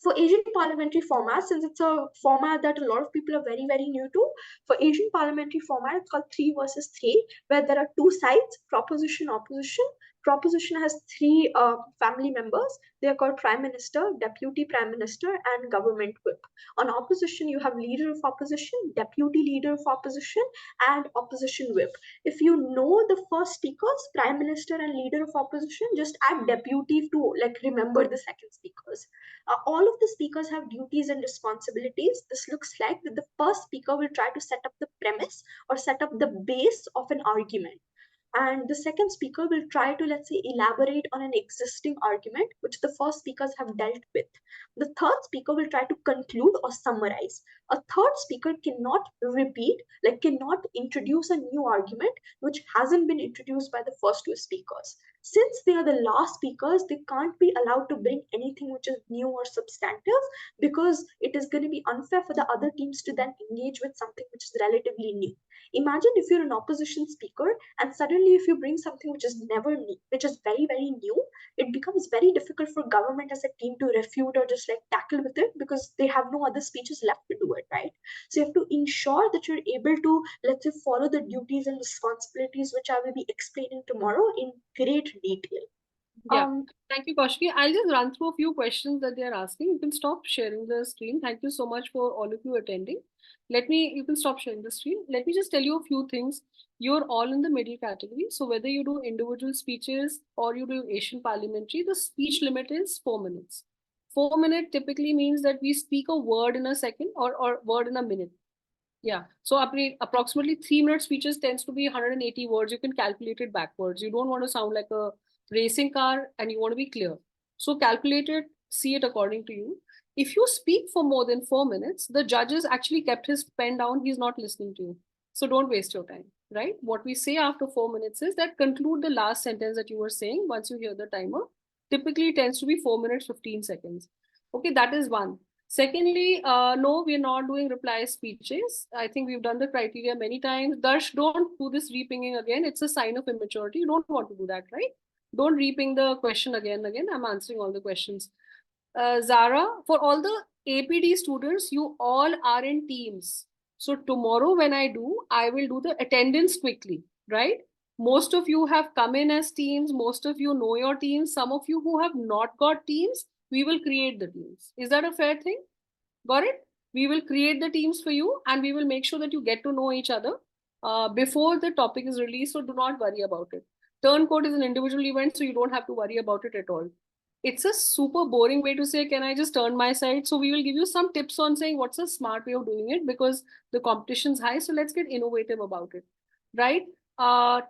For Asian parliamentary format, since it's a format that a lot of people are very, very new to, for Asian parliamentary format, it's called 3 versus 3, where there are 2 sides, proposition, opposition. Proposition has 3 family members. They are called Prime Minister, Deputy Prime Minister, and Government Whip. On opposition, you have Leader of Opposition, Deputy Leader of Opposition, and Opposition Whip. If you know the first speakers, Prime Minister and Leader of Opposition, just add Deputy to remember the second speakers. All of the speakers have duties and responsibilities. This looks like that the first speaker will try to set up the premise or set up the base of an argument. and the second speaker will try to, let's say, elaborate on an existing argument which the first speakers have dealt with. The third speaker will try to conclude or summarize. A third speaker cannot repeat, like cannot introduce a new argument which hasn't been introduced by the first two speakers. Since they are the last speakers, they can't be allowed to bring anything which is new or substantive, because it is going to be unfair for the other teams to then engage with something which is relatively new. Imagine if you're an opposition speaker and suddenly if you bring something which is never new, which is very, very new, it becomes very difficult for government as a team to refute or just like tackle with it, because they have no other speeches left to do it, right? So you have to ensure that you're able to, let's say, follow the duties and responsibilities which I will be explaining tomorrow in great detail. Yeah. Thank you, Kaushiki. I'll just run through a few questions that they're asking. You can stop sharing the screen. Thank you so much for all of you attending. You can stop sharing the screen. Let me just tell you a few things. You're all in the middle category. So whether you do individual speeches or you do Asian parliamentary, the speech limit is 4 minutes. 4 minutes typically means that we speak a word in a second or word in a minute. Yeah. So approximately 3-minute speeches tends to be 180 words. You can calculate it backwards. You don't want to sound like a racing car and you want to be clear. So calculate it, see it according to you. If you speak for more than 4 minutes, the judges actually kept his pen down. He's not listening to you. So don't waste your time, right? What we say after 4 minutes is that conclude the last sentence that you were saying once you hear the timer. Typically it tends to be 4 minutes, 15 seconds. Okay, that is one. Secondly, no, we're not doing reply speeches. I think we've done the criteria many times. Darsh, don't do this repinging again. It's a sign of immaturity. You don't want to do that, right? Don't reping the question again and again. I'm answering all the questions. Zara, for all the APD students, you all are in teams. So tomorrow when I will do the attendance quickly, right? Most of you have come in as teams. Most of you know your teams. Some of you who have not got teams, we will create the teams. Is that a fair thing? Got it? We will create the teams for you and we will make sure that you get to know each other before the topic is released. So do not worry about it. Turn code is an individual event, so you don't have to worry about it at all. It's a super boring way to say, can I just turn my side? So we will give you some tips on saying what's a smart way of doing it, because the competition's high. So let's get innovative about it, right?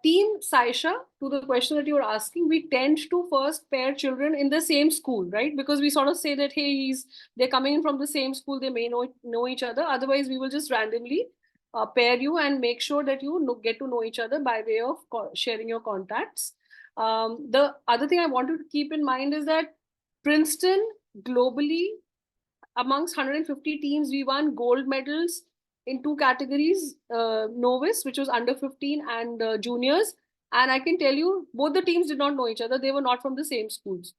Team Saisha, to the question that you were asking, we tend to first pair children in the same school, right? Because we sort of say that, hey, they're coming in from the same school, they may know each other. Otherwise, we will just randomly pair you and make sure that you get to know each other by way of sharing your contacts. The other thing I want to keep in mind is that Princeton globally, amongst 150 teams, we won gold medals in 2 categories, novice, which was under 15, and juniors. And I can tell you, both the teams did not know each other. They were not from the same schools.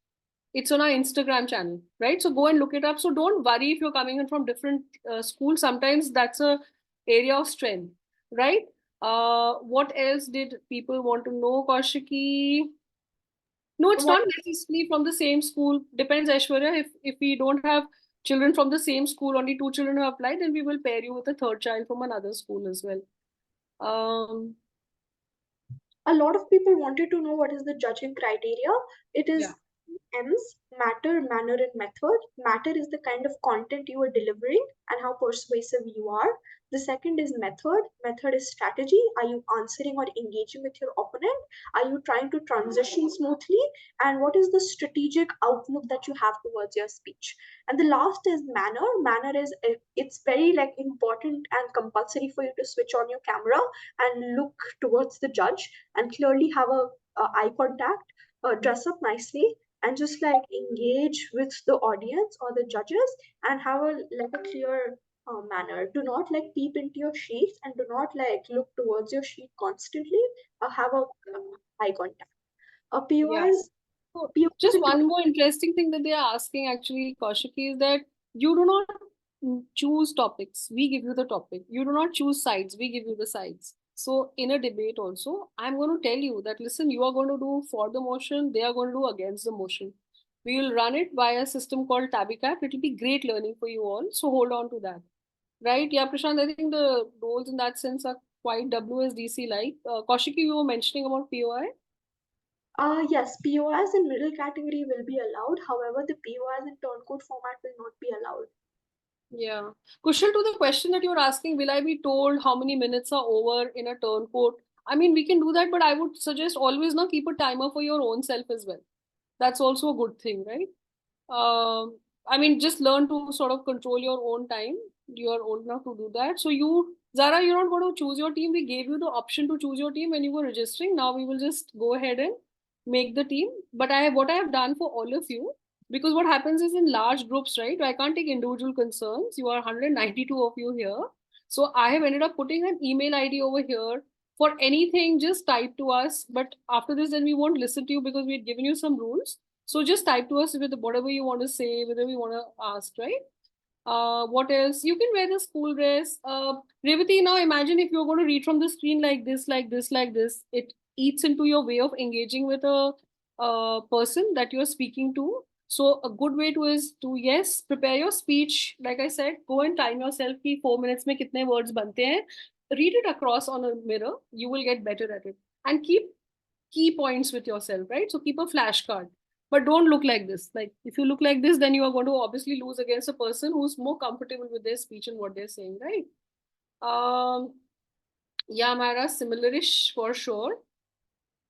It's on our Instagram channel, right? So go and look it up. So don't worry if you're coming in from different schools. Sometimes that's a area of strength, right? What else did people want to know, Kaushiki? No, it's not necessarily from the same school. Depends, Aishwarya. If we don't have children from the same school, only 2 children have applied, then we will pair you with a third child from another school as well. A lot of people wanted to know what is the judging criteria. It is M's: matter, manner, and method. Matter is the kind of content you are delivering and how persuasive you are. The second is method. Method is strategy. Are you answering or engaging with your opponent? Are you trying to transition smoothly? And what is the strategic outlook that you have towards your speech? And the last is manner. Manner is, it's very like important and compulsory for you to switch on your camera and look towards the judge and clearly have a eye contact, dress up nicely, and just like engage with the audience or the judges and have a clear manner. Do not like peep into your sheets and do not like look towards your sheet constantly. Have a eye contact. POIs. So just one more interesting thing that they are asking actually, Kaushiki, is that you do not choose topics. We give you the topic. You do not choose sides. We give you the sides. So in a debate also, I'm going to tell you that, listen, you are going to do for the motion. They are going to do against the motion. We will run it by a system called TabiCap. It will be great learning for you all. So hold on to that. Right? Yeah, Prashant, I think the roles in that sense are quite WSDC-like. Kaushiki, you were mentioning about POI. Yes, POIs in middle category will be allowed. However, the POIs in turncode format will not be allowed. Yeah. Kushal, to the question that you're asking, will I be told how many minutes are over in a turncode? I mean, we can do that, but I would suggest always now keep a timer for your own self as well. That's also a good thing, right? I mean, just learn to sort of control your own time. You're old enough to do that. So you, Zara, you're not going to choose your team. We gave you the option to choose your team when you were registering. Now we will just go ahead and make the team. But what I have done for all of you, because what happens is in large groups, right? I can't take individual concerns. You are 192 of you here. So I have ended up putting an email ID over here. For anything, just type to us. But after this, then we won't listen to you because we've given you some rules. So just type to us with whatever you want to say, whatever you want to ask, right? What else? You can wear the school dress. Revati, now imagine if you're going to read from the screen like this, like this, like this. It eats into your way of engaging with a person that you're speaking to. So a good way to is to, yes, prepare your speech. Like I said, go and time yourself ki 4 minutes mein kitne words bante hain. Read it across on a mirror. You will get better at it. And keep key points with yourself, right? So keep a flashcard, but don't look like this. Like if you look like this, then you are going to obviously lose against a person who's more comfortable with their speech and what they're saying, right? Yeah, Mara, similarish for sure.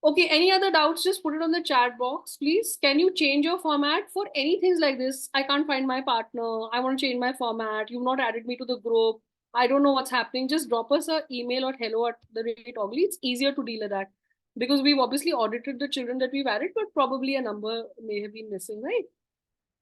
Okay, any other doubts? Just put it on the chat box, please. Can you change your format for any things like this? I can't find my partner. I want to change my format. You've not added me to the group. I don't know what's happening. Just drop us an email or hello@the-rate-ogly. It's easier to deal with that because we've obviously audited the children that we've added, but probably a number may have been missing, right?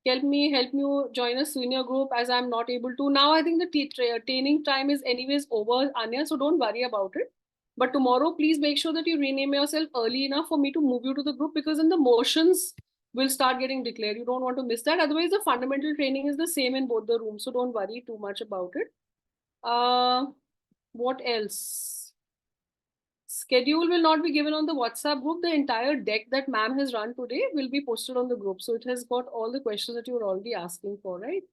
Help me join a senior group as I'm not able to. Now I think the training time is anyways over, Anya, so don't worry about it. But tomorrow, please make sure that you rename yourself early enough for me to move you to the group because then the motions will start getting declared. You don't want to miss that. Otherwise, the fundamental training is the same in both the rooms. So don't worry too much about it. What else? Schedule will not be given on the WhatsApp group. The entire deck that ma'am has run today will be posted on the group. So it has got all the questions that you were already asking for, right?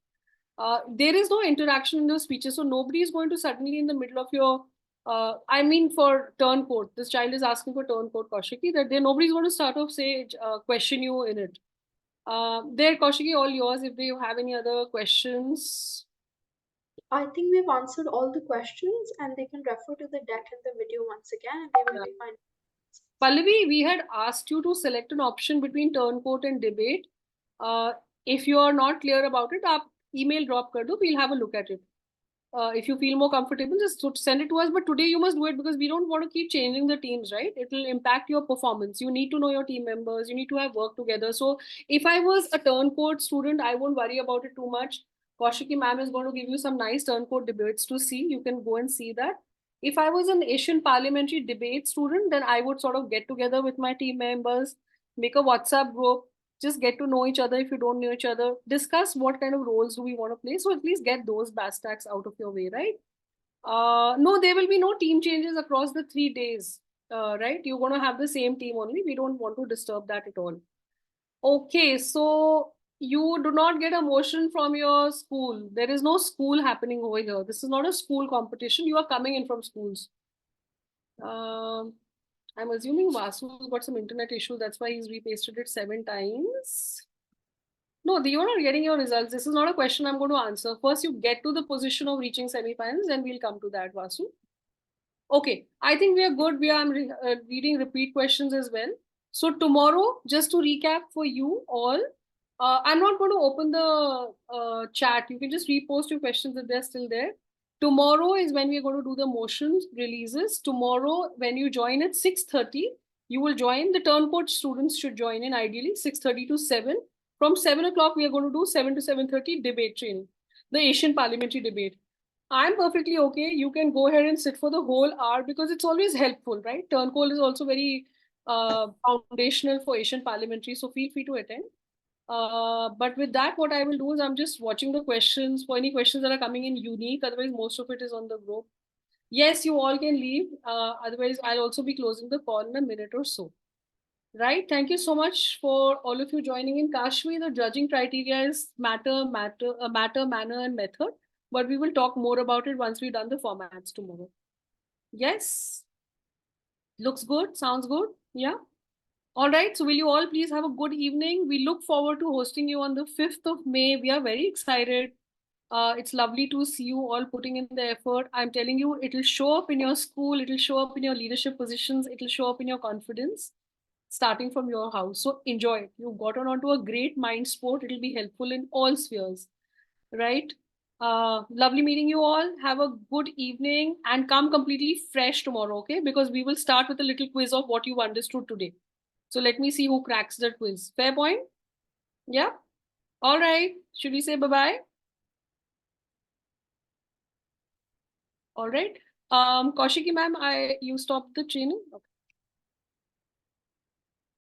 There is no interaction in the speeches. So nobody is going to suddenly in the middle of your, I mean, for turn code, this child is asking for turn code, Kaushiki, that there nobody's going to start off, say, question you in it. There, Kaushiki, all yours. If you have any other questions. I think we've answered all the questions and they can refer to the deck in the video once again and they will be fine. Pallavi, we had asked you to select an option between turncoat and debate. If you are not clear about it, email drop kar do. We'll have a look at it. If you feel more comfortable, just send it to us. But today you must do it because we don't want to keep changing the teams, right? It will impact your performance. You need to know your team members. You need to have work together. So if I was a turncoat student, I won't worry about it too much. Kaushiki ma'am is going to give you some nice turncoat debates to see. You can go and see that. If I was an Asian parliamentary debate student, then I would sort of get together with my team members, make a WhatsApp group, just get to know each other if you don't know each other, discuss what kind of roles do we want to play. So at least get those bastacks out of your way, right? No, there will be no team changes across the 3 days, right? You're going to have the same team only. We don't want to disturb that at all. Okay, so you do not get a motion from your school. There is no school happening over here. This is not a school competition. You are coming in from schools. I'm assuming Vasu's got some internet issue. That's why he's repasted it 7 times. No, you're not getting your results. This is not a question I'm going to answer. First, you get to the position of reaching semifinals, then we'll come to that, Vasu. Okay, I think we are good. I'm reading repeat questions as well. So tomorrow, just to recap for you all, I'm not going to open the chat. You can just repost your questions if they're still there. Tomorrow is when we're going to do the motions releases. Tomorrow, when you join at 6:30, you will join. The turncoat students should join in ideally 6:30 to 7. From 7 o'clock, we are going to do 7 to 7:30 debate training, the Asian parliamentary debate. I'm perfectly okay. You can go ahead and sit for the whole hour because it's always helpful, right? Turncoat is also very foundational for Asian parliamentary, so feel free to attend. But with that, what I will do is I'm just watching the questions for any questions that are coming in unique. Otherwise, most of it is on the group. Yes, you all can leave. Otherwise, I'll also be closing the call in a minute or so. Right. Thank you so much for all of you joining in. Kashmi, the judging criteria is matter, manner, and method. But we will talk more about it once we've done the formats tomorrow. Yes. Looks good. Sounds good. Yeah. All right. So will you all please have a good evening? We look forward to hosting you on the 5th of May. We are very excited. It's lovely to see you all putting in the effort. I'm telling you, it'll show up in your school, it'll show up in your leadership positions, it'll show up in your confidence, starting from your house. So enjoy it. You've gotten onto a great mind sport. It'll be helpful in all spheres, right? Lovely meeting you all. Have a good evening and come completely fresh tomorrow, okay? Because we will start with a little quiz of what you've understood today. So let me see who cracks that quiz. Fair point? Yeah? All right. Should we say bye-bye? All right. Kaushiki ma'am, you stopped the training? Okay.